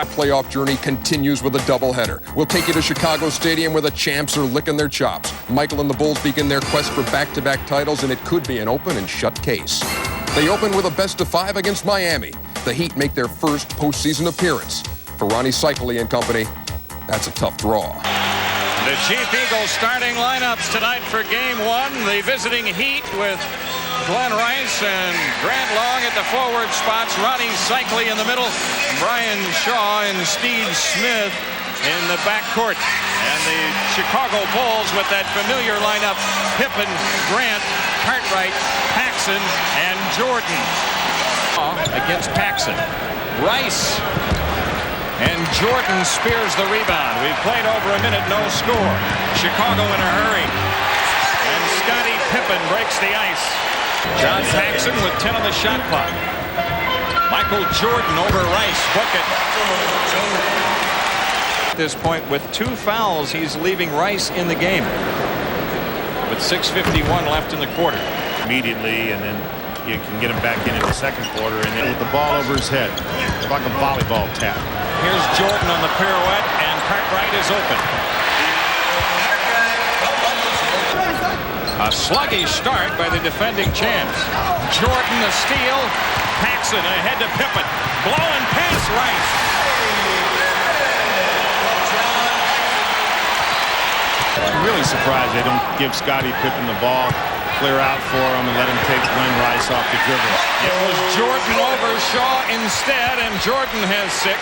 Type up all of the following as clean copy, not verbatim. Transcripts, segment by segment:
Playoff journey continues with a doubleheader. We'll take you to Chicago Stadium where the champs are licking their chops. Michael and the Bulls begin their quest for back-to-back titles, and it could be an open and shut case. They open with a best-of-5 against Miami. The Heat make their first postseason appearance. For Ronnie Cycli and company, that's a tough draw. The Chief Eagles starting lineups tonight for Game 1. The visiting Heat with Glenn Rice and Grant Long at the forward spots. Ronnie Cycli in the middle. Brian Shaw and Steve Smith in the backcourt. And the Chicago Bulls with that familiar lineup. Pippen, Grant, Cartwright, Paxson, and Jordan. Against Paxson. Rice and Jordan spears the rebound. We've played over a minute, no score. Chicago in a hurry. And Scottie Pippen breaks the ice. John Paxson with 10 on the shot clock. Michael Jordan over Rice. Book it. At this point, with 2 fouls, he's leaving Rice in the game. With 6:51 left in the quarter. Immediately, and then you can get him back in the second quarter, and then with the ball over his head, like a volleyball tap. Here's Jordan on the pirouette, and Cartwright is open. A sluggish start by the defending champs. Jordan the steal. Paxson ahead to Pippen. Blowing past Rice. I'm really surprised they don't give Scottie Pippen the ball, clear out for him, and let him take Glenn Rice off the dribble. It was Jordan over Shaw instead, and Jordan has 6.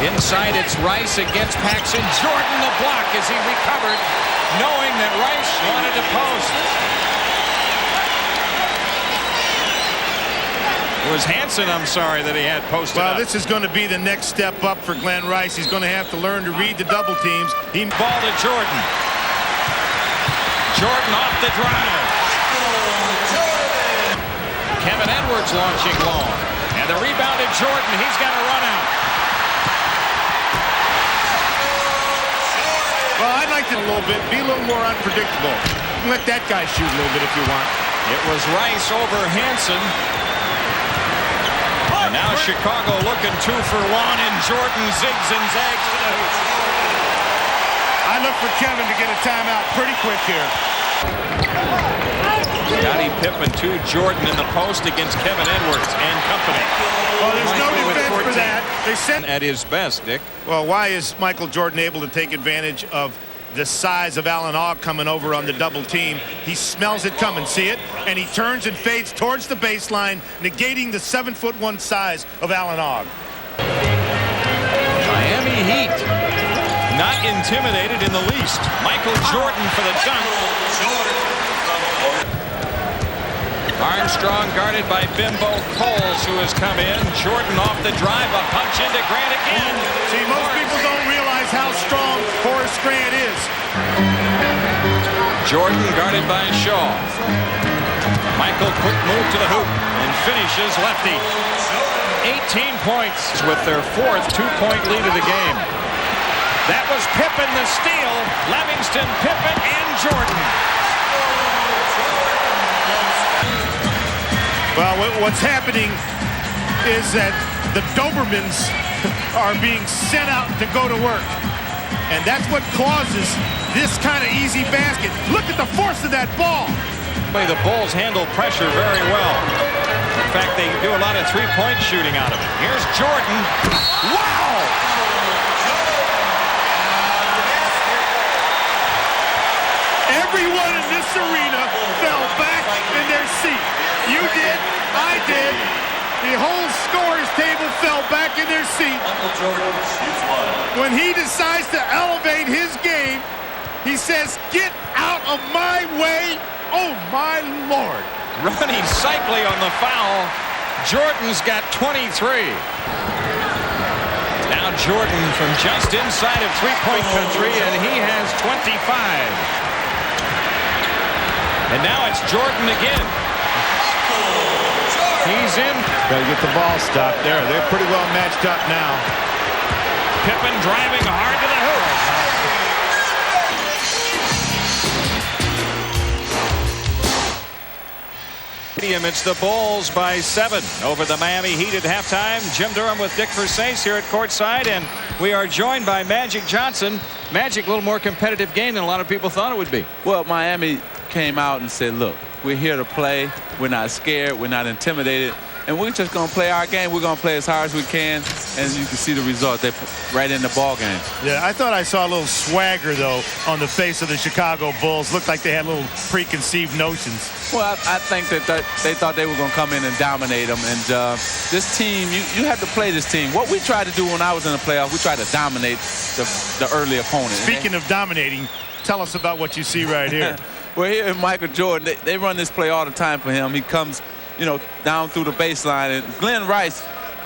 Inside it's Rice against Paxson. Jordan the block as he recovered, knowing that Rice wanted to post. It was Hansen, I'm sorry, that he had posted Well, up. this is going to be the next step up for Glenn Rice. He's going to have to learn to read the double teams. Ball to Jordan. Jordan off the drive. Kevin Edwards launching long. And the rebound to Jordan. He's got to run out. Well, I'd like to a little bit, be a little more unpredictable. Let that guy shoot a little bit if you want. It was Rice over Hansen. And now Chicago looking 2 for 1, and Jordan zigs and zags to the hoop. I look for Kevin to get a timeout pretty quick here. Scottie Pippen to Jordan in the post against Kevin Edwards and company. Well, there's no Michael with defense 14. for that. They sent At his best, Dick. Well, why is Michael Jordan able to take advantage of the size of Alan Ogg coming over on the double team? He smells it coming, see it? And he turns and fades towards the baseline, negating the 7'1" size of Alan Ogg. Miami Heat not intimidated in the least. Michael Jordan for the dunk. Armstrong guarded by Bimbo Coles, who has come in. Jordan off the drive, a punch into Grant again. See, most people don't realize how strong Horace Grant is. Jordan guarded by Shaw. Michael, quick move to the hoop and finishes lefty. 18 points with their 4th 2-point lead of the game. That was Pippen the steal. Livingston, Pippen, and Jordan. Well, what's happening is that the Dobermans are being sent out to go to work. And that's what causes this kind of easy basket. Look at the force of that ball. The Bulls handle pressure very well. In fact, they do a lot of three-point shooting out of it. Here's Jordan. Wow! Everyone in this arena fell back in their seat. You did, I did. The whole scorers table fell back in their seat. When he decides to elevate his game, he says, "Get out of my way." Oh, my Lord. Ronnie Cycli on the foul. Jordan's got 23. Now Jordan from just inside of three-point country, and he has 25. And now it's Jordan again. He's in. Got to get the ball stopped there. They're pretty well matched up now. Pippen driving hard to the hoop. It's the Bulls by 7 over the Miami Heat at halftime. Jim Durham with Dick Versace here at courtside, and we are joined by Magic Johnson. Magic, a little more competitive game than a lot of people thought it would be. Well, Miami came out and said, look, we're here to play. We're not scared. We're not intimidated. And we're just going to play our game. We're going to play as hard as we can. And you can see the result. They're right in the ball game. Yeah, I thought I saw a little swagger, though, on the face of the Chicago Bulls. Looked like they had little preconceived notions. Well, I think that they thought they were going to come in and dominate them. And this team, you have to play this team. What we tried to do when I was in the playoffs, we tried to dominate the early opponent. Speaking of dominating, tell us about what you see right here. Well, here in Michael Jordan, they run this play all the time for him. He comes, you know, down through the baseline. And Glenn Rice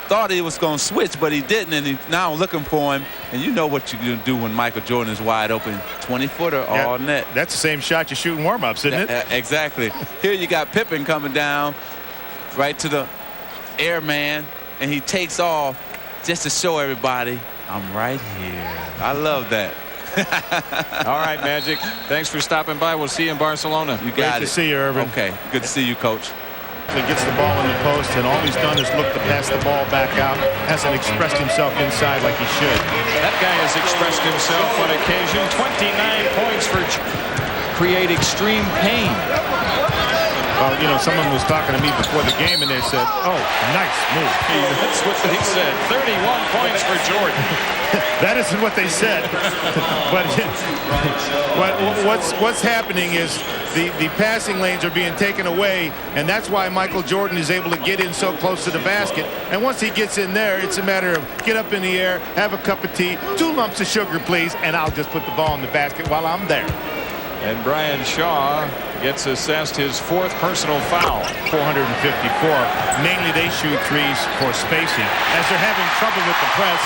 thought he was going to switch, but he didn't. And he's now looking for him. And you know what you're going to do when Michael Jordan is wide open. 20-footer all net. That's the same shot you shoot in warm-ups, isn't it? Exactly. Here you got Pippen coming down right to the airman. And he takes off just to show everybody, I'm right here. I love that. All right, Magic. Thanks for stopping by. We'll see you in Barcelona. You got Great it. to see you, Irvin. Okay. Good to see you, Coach. He gets the ball in the post, and all he's done is look to pass the ball back out. Hasn't expressed himself inside like he should. That guy has expressed himself on occasion. 29 points for create extreme pain. Well, you know, someone was talking to me before the game, and they said, oh, nice move. That's what they said. 31 points for Jordan. That isn't what they said. But what's happening is the passing lanes are being taken away, and that's why Michael Jordan is able to get in so close to the basket. And once he gets in there, it's a matter of get up in the air, have a cup of tea, 2 lumps of sugar, please, and I'll just put the ball in the basket while I'm there. And Brian Shaw gets assessed his 4th personal foul. 454. Mainly they shoot threes for spacing. As they're having trouble with the press.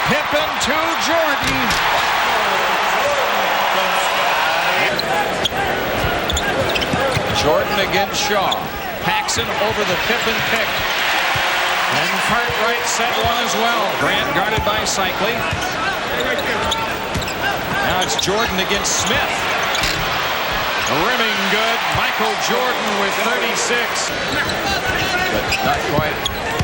Pippen to Jordan. Jordan against Shaw. Paxson over the Pippen pick. And Cartwright set one as well. Grant guarded by Cycli. Now it's Jordan against Smith. Rimming good. Michael Jordan with 36. But not quite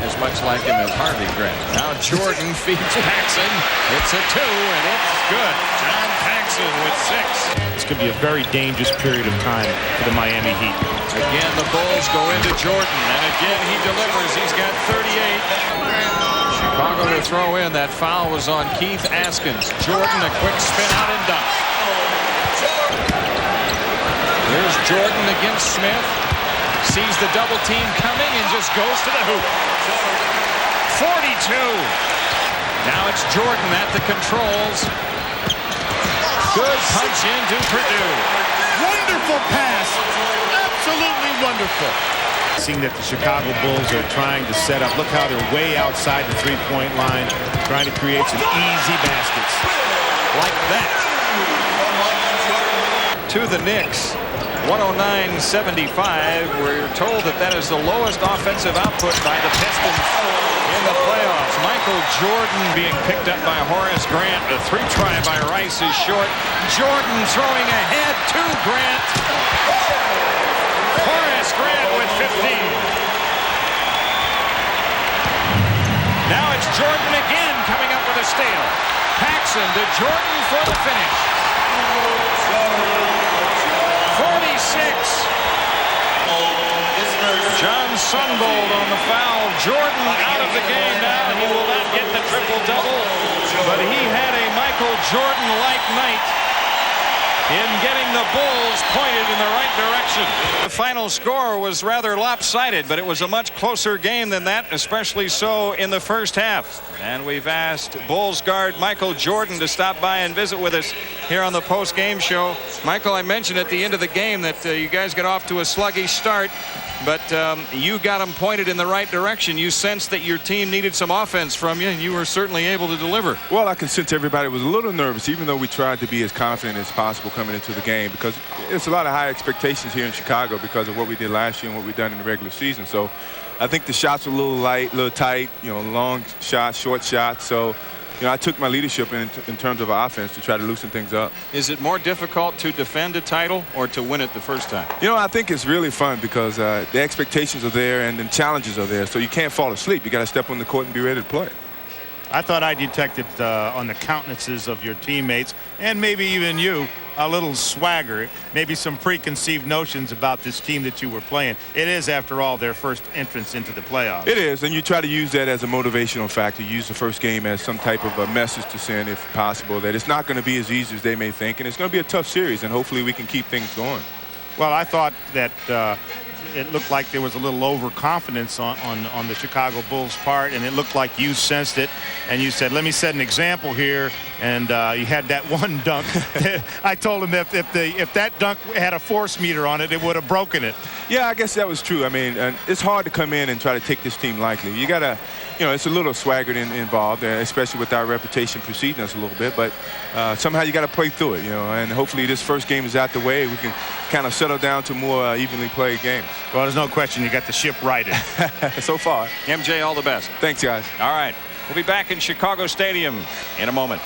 as much like him as Harvey Grant. Now Jordan feeds Paxson. It's a 2, and it's good. John Paxson with 6. This could be a very dangerous period of time for the Miami Heat. Again, the Bulls go into Jordan, and again he delivers. He's got 38. Chicago to throw in. That foul was on Keith Askins. Jordan, a quick spin out and dunk. Here's Jordan against Smith. Sees the double team coming and just goes to the hoop. 42. Now it's Jordan at the controls. Good punch into Purdue. Wonderful pass. Absolutely wonderful. Seeing that the Chicago Bulls are trying to set up. Look how they're way outside the three-point line, trying to create some easy baskets. Like that. To the Knicks. 109-75. We're told that is the lowest offensive output by the Pistons in the playoffs. Michael Jordan being picked up by Horace Grant. The 3 try by Rice is short. Jordan throwing ahead to Grant. Horace Grant with 15. Now it's Jordan again coming up with a steal. Paxson to Jordan for the finish. 46. John Sunbold on the foul. Jordan out of the game now. He will not get the triple-double, but he had a Michael Jordan-like night in getting the Bulls pointed in the right direction. The final score was rather lopsided, but it was a much closer game than that, especially so in the first half. And we've asked Bulls guard Michael Jordan to stop by and visit with us here on the post-game show. Michael, I mentioned at the end of the game that you guys got off to a sluggish start, but you got them pointed in the right direction. You sensed that your team needed some offense from you, and you were certainly able to deliver. Well, I can sense everybody was a little nervous, even though we tried to be as confident as possible coming into the game, because it's a lot of high expectations here in Chicago because of what we did last year and what we've done in the regular season. So I think the shots were a little light, a little tight, you know, long shots, short shots. So I took my leadership in terms of offense to try to loosen things up. Is it more difficult to defend a title or to win it the first time? I think it's really fun because the expectations are there and the challenges are there. So you can't fall asleep. You got to step on the court and be ready to play. I thought I detected on the countenances of your teammates and maybe even you a little swagger, maybe some preconceived notions about this team that you were playing. It is, after all, their first entrance into the playoffs. It is, and you try to use that as a motivational factor. Use the first game as some type of a message to send, if possible, that it's not going to be as easy as they may think, and it's going to be a tough series, and hopefully we can keep things going. Well, I thought that it looked like there was a little overconfidence on the Chicago Bulls' part, and it looked like you sensed it, and you said, let me set an example here, and you had that one dunk. I told him if that dunk had a force meter on it, it would have broken it. Yeah, I guess that was true. I mean, it's hard to come in and try to take this team lightly. You got to, it's a little swaggered involved, especially with our reputation preceding us a little bit, but somehow you got to play through it, and hopefully this first game is out the way. We can kind of settle down to more evenly played games. Well, there's no question you got the ship righted. So far. MJ, all the best. Thanks, guys. All right. We'll be back in Chicago Stadium in a moment.